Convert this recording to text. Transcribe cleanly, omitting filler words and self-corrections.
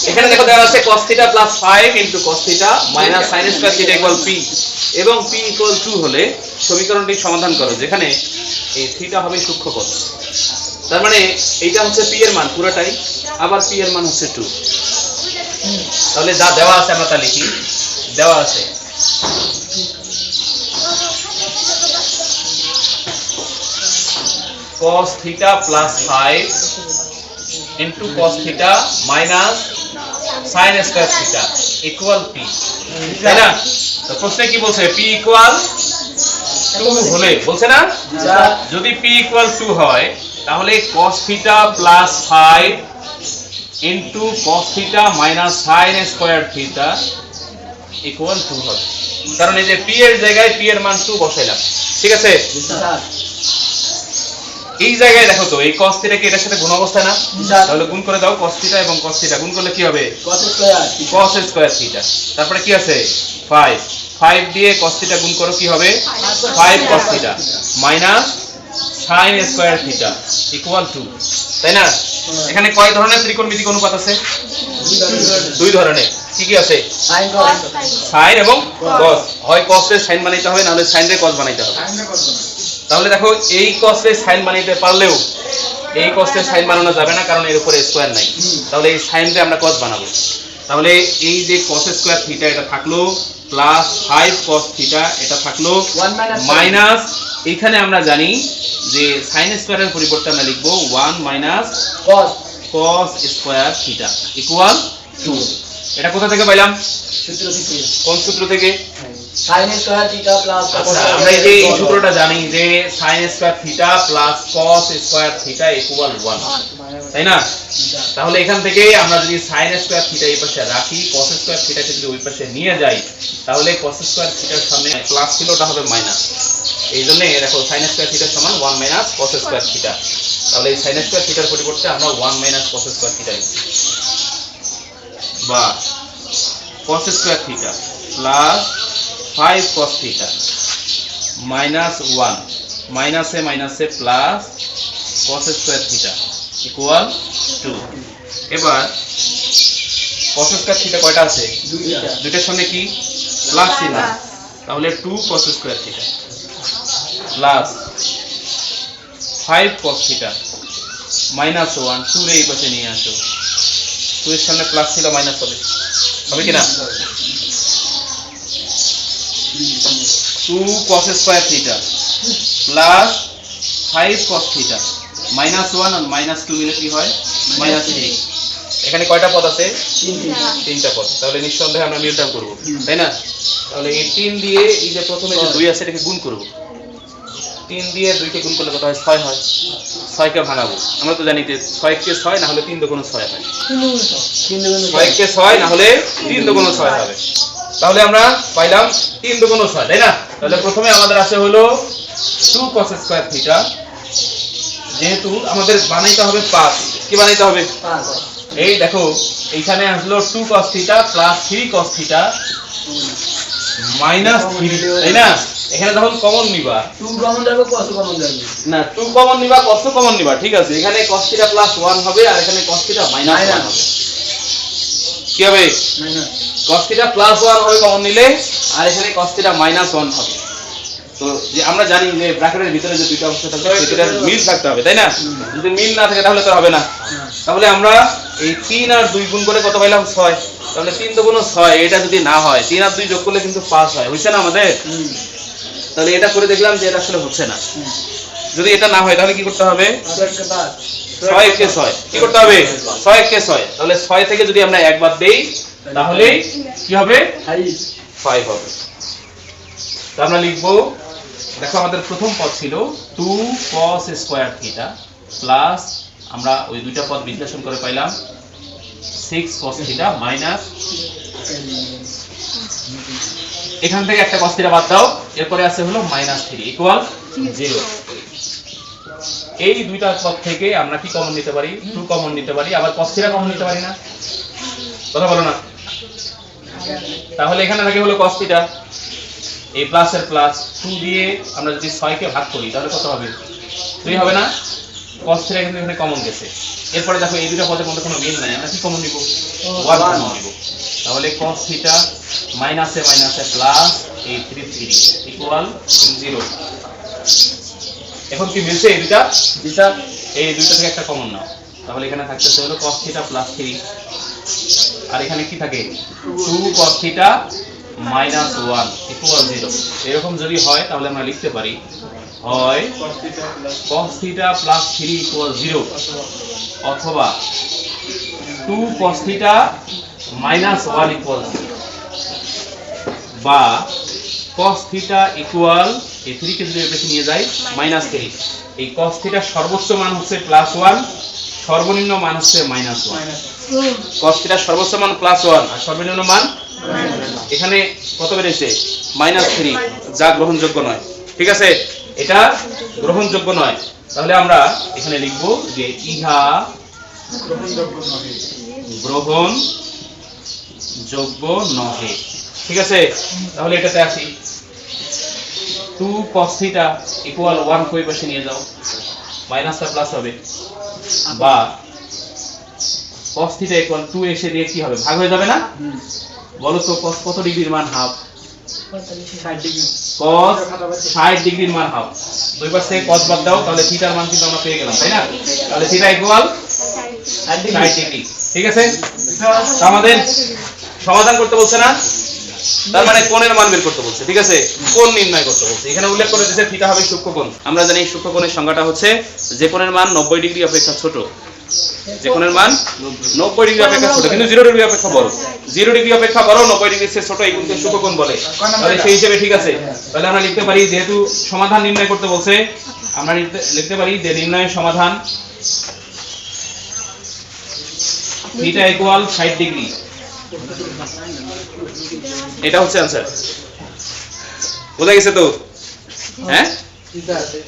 এখানে দেখো দেওয়া আছে cos θ plus 5 into cos θ minus sin square θ equal p এবং p ইকুয়াল 2 হলে সমীকরণটি সমাধান করো যেখানে এই θ হবে সূক্ষ্ম পদ। তার মানে এইটা হচ্ছে p এর মান পুরোটাই, আবার p এর মান হচ্ছে 2। তাহলে যা দেওয়া আছে আমরা তা লিখি। দেওয়া আছে cos θ plus 5 into cos θ minus sin square θ equal p, তাই না? তো প্রশ্নে কি বলছে? p equal 2 হলে বলছে না? যদি p equal 2 হয় তাহলে cos θ plus 5 into cos θ minus sin square θ equal 2 হবে। কারণ এই যে p এর জায়গায় p এর মান 2 বসাইলাম, ঠিক আছে? এই জায়গায় দেখো তো এই cos θ কে এটার সাথে গুণ অবস্থায় না, তাহলে গুণ করে দাও cos θ এবং cos θ গুণ করলে কি হবে? cos square θ। তারপরে কি আছে? 5 দিয়ে cos θ গুণ করো কি হবে? 5 cos θ minus sin square θ equal 2, তাই না? এখানে কয় ধরনের ত্রিকোণমিতিক অনুপাত আছে? দুই ধরনের। কি কি আছে? sin এবং cos। হয় cos এর sin বানাইতে হবে, না হলে sin এর cos বানাইতে হবে। তাহলে দেখো এই cos এর sin বানাইতে পারলেও এই cos এর sin বানানো যাবে না, কারণ এর উপরে স্কয়ার নাই। তাহলে এই sin রে আমরা cos বানাবো। তাহলে এই যে cos স্কয়ার θ এটা থাকলো প্লাস 5 cos θ এটা থাকলো মাইনাস, এখানে আমরা জানি যে sin স্কয়ারের পরিবর্তে আমরা লিখব 1 মাইনাস cos স্কয়ার θ ইকুয়াল 2। এটা কোথা থেকে পাইলাম? সূত্র থেকে। কোন সূত্র থেকে? sin square θ plus cos। আমরা এই যে এই সূত্রটা জানি যে sin square θ plus cos square θ equal 1, তাই না? তাহলে এখান থেকে আমরা যদি sin স্কয়ার θ এই পাশে রাখি, cos স্কয়ার θ কে যদি ওই পাশে নিয়ে যাই, তাহলে cos স্কয়ার θ এর সামনে প্লাস ছিল, ওটা হবে মাইনাস। এইজন্য দেখো sin স্কয়ার θ সমান 1 মাইনাস cos স্কয়ার θ। তাহলে এই sin স্কয়ার θ এর পরিবর্তে আমরা 1 মাইনাস cos স্কয়ার θ লিখি, বা cos square θ plus 5 cos θ minus 1 মাইনাসে মাইনাসে প্লাস cos স্কয়ার θ ইকুয়াল 2। এবার cos স্কয়ার θ কয়টা আছে? দুইটার সামনে কি প্লাস চিহ্ন, তাহলে 2 cos square θ plus 5 cos θ minus 1, 2 রে এই পাশে নিয়ে আসো, 2 এর সামনে প্লাস ছিল মাইনাস হবে, হবে কি না? 2 cos square θ plus 5 cos θ minus 1 আর মাইনাস 2 মিলে কি হয়? মাইনাস 3। এখানে কয়টা পদ আছে? তিনটা পদ। তাহলে নিঃসন্দেহে আমরা মিলটার্ম করব, তাই না? তাহলে এই 3 দিয়ে এই যে প্রথমে যে 2 আছে এটাকে গুণ করব। 3 দিয়ে 2 কে গুণ করলে কত হয়? 6 হয়। 6 কে ভাঙাবো। আমরা তো জানি যে 6 কে 6 না হলে 3 দুগুণ 6 হয়। 6 কে 6 না হলে 3 দুগুণ 6 হবে। তাহলে আমরা পাইলাম 3 দুগুণ 6, তাই না? তাহলে প্রথমে আমাদের আছে হলো 2 cos স্কয়ার θ, যেহেতু আমাদের বানাইতে হবে 5। কি বানাইতে হবে? 5। এই দেখো এইখানে আসলো 2 cos θ প্লাস 3 cos θ মাইনাস 3, তাই না? এখানে যখন কমন নিবা 2 কমন যাবে, cos কমন যাবে না, 2 কমন নিবা, cos কমন নিবা, ঠিক আছে? এখানে cos θ প্লাস 1 হবে আর এখানে cos θ মাইনাস 1 হবে। কি হবে? মাইনাস cos θ প্লাস 1 হবে কমন নিলে, আর এখানে cos θ মাইনাস 1 হবে। তো যে আমরা জানি যে ব্র্যাকেটের ভিতরে যে দুইটা অংশ থাকে সেটার মিল থাকতে হবে, তাই না? যদি মিল না থাকে তাহলে তো হবে না। তাহলে আমরা এই 3 আর 2 গুণ করে কত পাইলাম? 6। তাহলে 3 দুগুণ 6, এটা যদি না হয় 3 আর 2 যোগ করলে কিন্তু 5 হয়, হইছে না আমাদের? তাহলে এটা করে দেখলাম যে এটা আসলে হচ্ছে না। যদি এটা না হয় তাহলে কি করতে হবে? 6 কে 6 কি করতে হবে? 6 কে 6। তাহলে 6 থেকে যদি আমরা একবার দেই তাহলে কি হবে? 5 হবে। তো আমরা লিখব, দেখো আমাদের প্রথম পদ ছিল 2 cos স্কয়ার θ প্লাস আমরা ওই দুইটা পদ বিশ্লেষণ করে পাইলাম 6 cos θ মাইনাস, এখান থেকে একটা cos θ বাদ দাও, এরপরে আছে হলো মাইনাস 3 ইকুয়াল 0। এই দুইটা পদ থেকে আমরা কি কমন নিতে পারি? 2 কমন নিতে পারি, আবার cos θ কমন নিতে পারি না? কথা বলো না। তাহলে এখানে থাকে হলো cos θ, এই প্লাস এর প্লাস 2 দিয়ে আমরা যদি 6 কে ভাগ করি তাহলে কত হবে? 2 হবে না? cos θ কিন্তু এখানে কমন গেছে, এরপরে দেখো এই দুটো পদের মধ্যে কোনো মিল নাই, আমরা কি কমন নিব? 1 কমন নিব। তাহলে cos থিটা মাইনাসে মাইনাসে প্লাস এই 3 ইকুয়াল 0। এখন কি মিলছে এই দুটো? এই দুটো থেকে একটা কমন নাও। তাহলে এখানে থাকতেছে হলো cos থিটা প্লাস 3, আর এখানে কি থাকে 2 cos থিটা মাইনাস 1 ইকুয়াল 0। এরকম যদি হয় তাহলে আমরা লিখতে পারি হয় cos থিটা প্লাস 3 ইকুয়াল 0 অথবা 2 cos থিটা মাইনাস 1 ইকুয়াল 0 বা cos থিটা ইকুয়াল এই 3 কে যদি বেশি নিয়ে যাই মাইনাস 3। এই cos থিটার সর্বোচ্চ মান হচ্ছে প্লাস 1, সর্বনিম্ন মান হচ্ছে মাইনাস 1। cos থিটার সর্বোচ্চ মান প্লাস 1 আর সর্বনিম্ন মান এখানে কত বেরিয়েছে? মাইনাস 3, যা গ্রহণযোগ্য নয়। ঠিক আছে, এটা গ্রহণযোগ্য নয়। তাহলে আমরা এখানে লিখব যে ইহা গ্রহণযোগ্য নহে। ঠিক আছে, তাহলে এটাতে আসি 2 cos থিটা ইকুয়াল 1 কই পাশে নিয়ে যাও, মাইনাসটা প্লাস হবে, বা cos থিটা ইকুয়াল 2 এসে দিয়ে কি হবে? ভাগ হয়ে যাবে না? বলো তো cos কত ডিগ্রির মান হাফ? 60 ডিগ্রি। cos 60 ডিগ্রির মান হাফ। দুই পাশ থেকে cos বাদ দাও, তাহলে থিটার মান কিন্তু আমরা পেয়ে গেলাম, তাই না? তাহলে থিটা ইকুয়াল 60 ডিগ্রি। ঠিক আছে, তো আমাদের সমাধান করতে বলছে না, তার মানে কোণের মান বের করতে বলছে। ঠিক আছে, কোণ নির্ণয় করতে বলছে। এখানে উল্লেখ করে দিয়েছে থিটা হবে সূক্ষ্মকোণ। আমরা জানি সূক্ষ্মকোণের সংজ্ঞাটা হচ্ছে যে কোণের মান 90 ডিগ্রি অপেক্ষা ছোট, যে কোণের মান 90 ডিগ্রি অপেক্ষা ছোট কিন্তু 0 ডিগ্রি অপেক্ষা বড়। 0 ডিগ্রি অপেক্ষা বড়, 90 ডিগ্রি চেয়ে ছোট, এই কোণকে সূক্ষ্মকোণ বলে। তাহলে সেই হিসেবে ঠিক আছে, তাহলে আমরা লিখতে পারি যেহেতু সমাধান নির্ণয় করতে বলছে, আমরা লিখতে পারি যে নির্ণয়ের সমাধান থিটা ইকুয়াল 60 ডিগ্রি। এটা হচ্ছে आंसर। বোঝা গেছে তো? হ্যাঁ, ঠিক আছে।